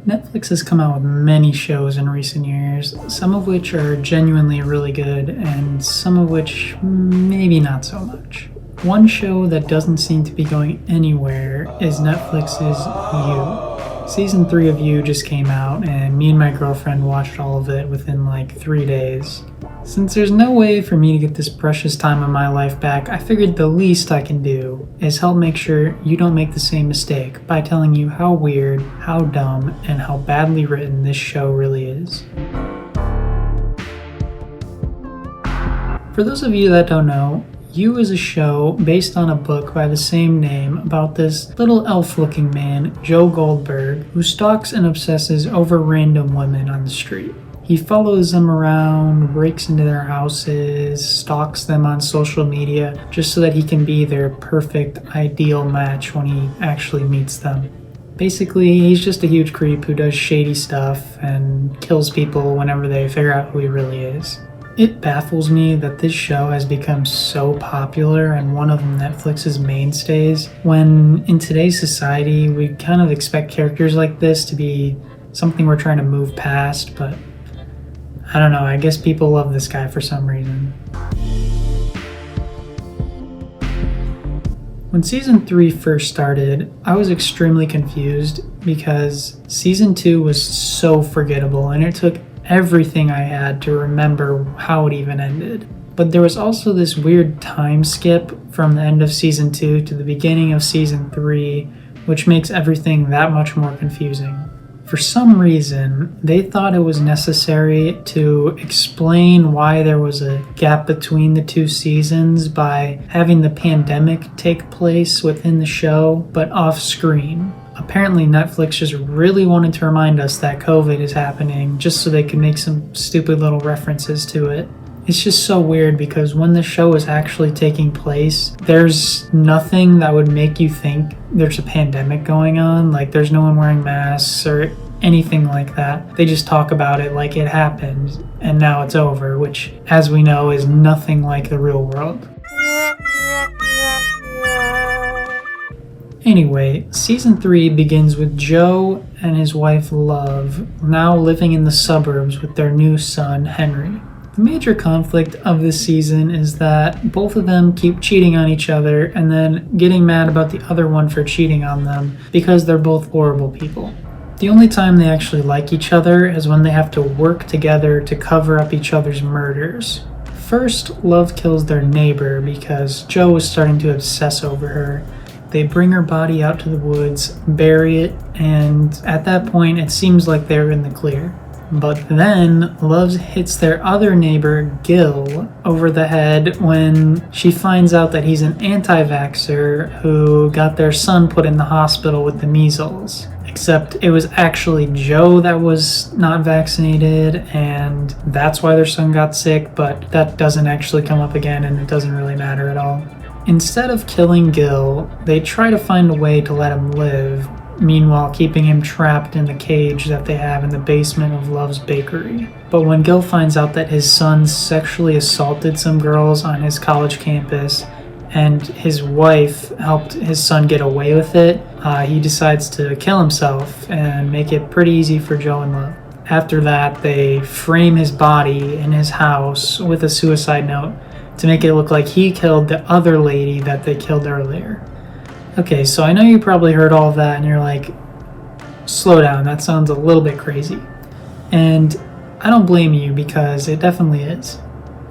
Netflix has come out with many shows in recent years, some of which are genuinely really good, and some of which maybe not so much. One show that doesn't seem to be going anywhere is Netflix's You. Season 3 of You just came out, and me and my girlfriend watched all of it within like 3 days. Since there's no way for me to get this precious time of my life back, I figured the least I can do is help make sure you don't make the same mistake by telling you how weird, how dumb, and how badly written this show really is. For those of you that don't know, You is a show based on a book by the same name about this little elf-looking man, Joe Goldberg, who stalks and obsesses over random women on the street. He follows them around, breaks into their houses, stalks them on social media, just so that he can be their perfect, ideal match when he actually meets them. Basically, he's just a huge creep who does shady stuff and kills people whenever they figure out who he really is. It baffles me that this show has become so popular and one of Netflix's mainstays, when in today's society we kind of expect characters like this to be something we're trying to move past, but I don't know, I guess people love this guy for some reason. When Season 3 first started, I was extremely confused because Season 2 was so forgettable and it took everything I had to remember how it even ended. But there was also this weird time skip from the end of Season 2 to the beginning of Season 3, which makes everything that much more confusing. For some reason, they thought it was necessary to explain why there was a gap between the two seasons by having the pandemic take place within the show, but off screen. Apparently Netflix just really wanted to remind us that COVID is happening just so they could make some stupid little references to it. It's just so weird because when the show is actually taking place, there's nothing that would make you think there's a pandemic going on. Like, there's no one wearing masks or anything like that. They just talk about it like it happened and now it's over, which, as we know, is nothing like the real world. Anyway, Season 3 begins with Joe and his wife Love now living in the suburbs with their new son, Henry. The major conflict of this season is that both of them keep cheating on each other and then getting mad about the other one for cheating on them because they're both horrible people. The only time they actually like each other is when they have to work together to cover up each other's murders. First, Love kills their neighbor because Joe is starting to obsess over her. They bring her body out to the woods, bury it, and at that point it seems like they're in the clear. But then Love hits their other neighbor, Gil, over the head when she finds out that he's an anti-vaxxer who got their son put in the hospital with the measles. Except it was actually Joe that was not vaccinated, and that's why their son got sick, but that doesn't actually come up again and it doesn't really matter at all. Instead of killing Gil, they try to find a way to let him live, meanwhile keeping him trapped in the cage that they have in the basement of Love's bakery. But when Gil finds out that his son sexually assaulted some girls on his college campus and his wife helped his son get away with it, he decides to kill himself and make it pretty easy for Joe and Love. After that, they frame his body in his house with a suicide note to make it look like he killed the other lady that they killed earlier. Okay, so I know you probably heard all of that and you're like, slow down, that sounds a little bit crazy. And I don't blame you because it definitely is.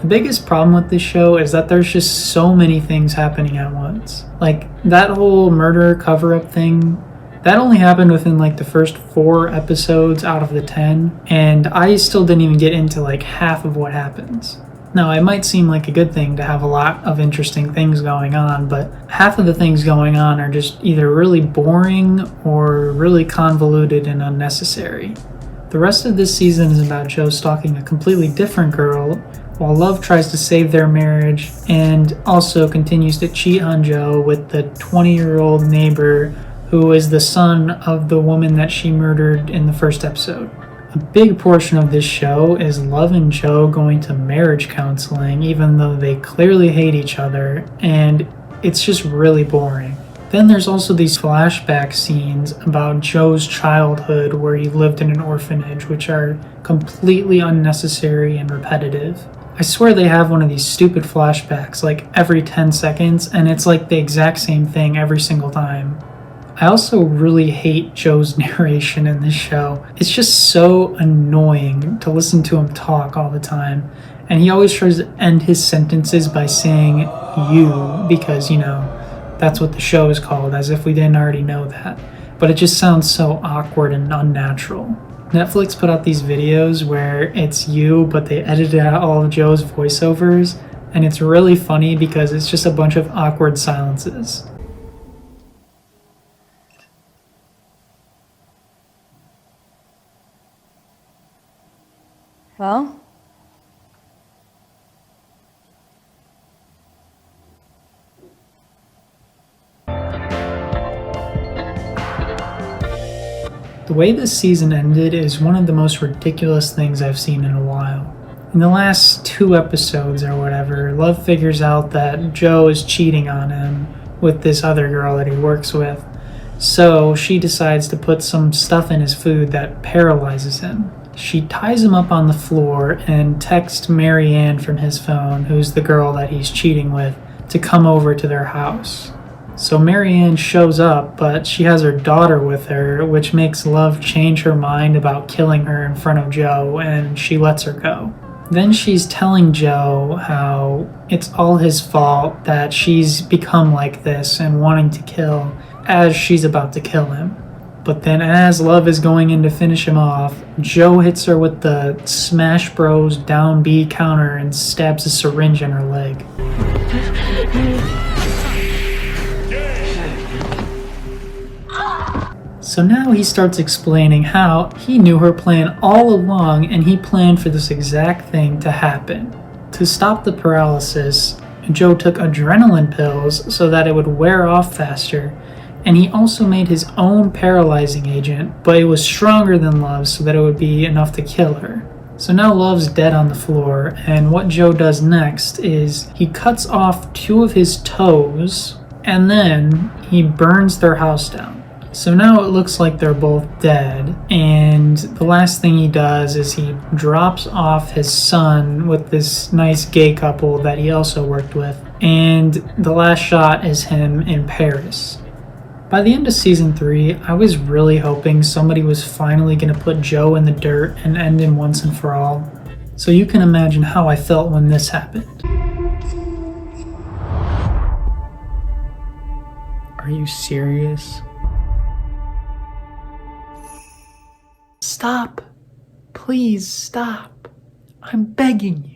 The biggest problem with this show is that there's just so many things happening at once. Like, that whole murder cover-up thing, that only happened within like the first 4 episodes out of the 10, and I still didn't even get into like half of what happens. Now, it might seem like a good thing to have a lot of interesting things going on, but half of the things going on are just either really boring or really convoluted and unnecessary. The rest of this season is about Joe stalking a completely different girl, while Love tries to save their marriage and also continues to cheat on Joe with the 20-year-old neighbor who is the son of the woman that she murdered in the first episode. A big portion of this show is Love and Joe going to marriage counseling even though they clearly hate each other, and it's just really boring. Then there's also these flashback scenes about Joe's childhood where he lived in an orphanage, which are completely unnecessary and repetitive. I swear they have one of these stupid flashbacks like every 10 seconds, and it's like the exact same thing every single time. I also really hate Joe's narration in this show. It's just so annoying to listen to him talk all the time, and he always tries to end his sentences by saying you because, that's what the show is called, as if we didn't already know that. But it just sounds so awkward and unnatural. Netflix put out these videos where it's you, but they edited out all of Joe's voiceovers, and it's really funny because it's just a bunch of awkward silences. Well? The way this season ended is one of the most ridiculous things I've seen in a while. In the last 2 episodes or whatever, Love figures out that Joe is cheating on him with this other girl that he works with. So she decides to put some stuff in his food that paralyzes him. She ties him up on the floor and texts Marianne from his phone, who's the girl that he's cheating with, to come over to their house. So Marianne shows up, but she has her daughter with her, which makes Love change her mind about killing her in front of Joe, and she lets her go. Then she's telling Joe how it's all his fault that she's become like this and wanting to kill as she's about to kill him. But then as Love is going in to finish him off, Joe hits her with the Smash Bros. Down B counter and stabs a syringe in her leg. So now he starts explaining how he knew her plan all along and he planned for this exact thing to happen. To stop the paralysis, Joe took adrenaline pills so that it would wear off faster, and he also made his own paralyzing agent, but it was stronger than Love's so that it would be enough to kill her. So now Love's dead on the floor, and what Joe does next is he cuts off 2 of his toes, and then he burns their house down. So now it looks like they're both dead, and the last thing he does is he drops off his son with this nice gay couple that he also worked with, and the last shot is him in Paris. By the end of season 3, I was really hoping somebody was finally going to put Joe in the dirt and end him once and for all. So you can imagine how I felt when this happened. Are you serious? Stop. Please stop. I'm begging you.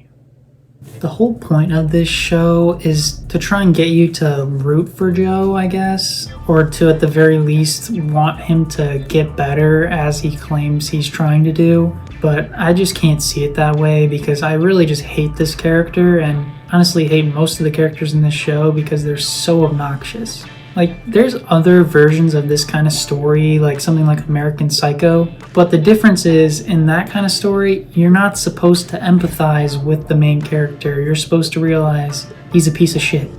The whole point of this show is to try and get you to root for Joe, I guess, or to at the very least want him to get better as he claims he's trying to do. But I just can't see it that way because I really just hate this character and honestly hate most of the characters in this show because they're so obnoxious. Like, there's other versions of this kind of story, like something like American Psycho, but the difference is, in that kind of story, you're not supposed to empathize with the main character. You're supposed to realize he's a piece of shit.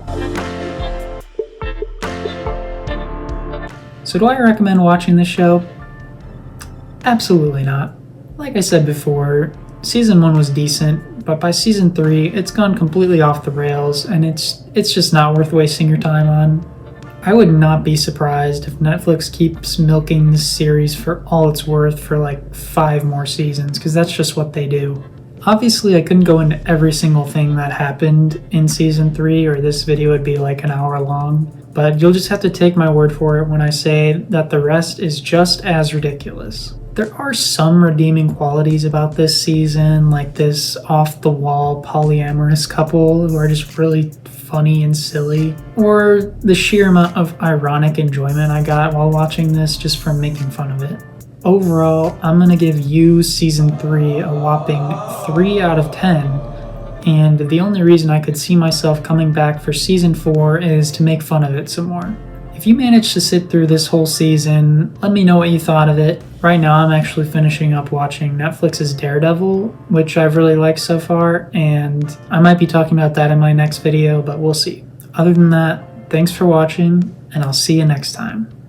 So do I recommend watching this show? Absolutely not. Like I said before, season 1 was decent, but by season 3, it's gone completely off the rails, and it's just not worth wasting your time on. I would not be surprised if Netflix keeps milking this series for all it's worth for like 5 more seasons, because that's just what they do. Obviously, I couldn't go into every single thing that happened in season 3, or this video would be like an hour long, but you'll just have to take my word for it when I say that the rest is just as ridiculous. There are some redeeming qualities about this season, like this off-the-wall polyamorous couple who are just really funny and silly, or the sheer amount of ironic enjoyment I got while watching this just from making fun of it. Overall, I'm gonna give You season 3 a whopping 3 out of 10, and the only reason I could see myself coming back for season 4 is to make fun of it some more. If you managed to sit through this whole season, let me know what you thought of it. Right now I'm actually finishing up watching Netflix's Daredevil, which I've really liked so far, and I might be talking about that in my next video, but we'll see. Other than that, thanks for watching, and I'll see you next time.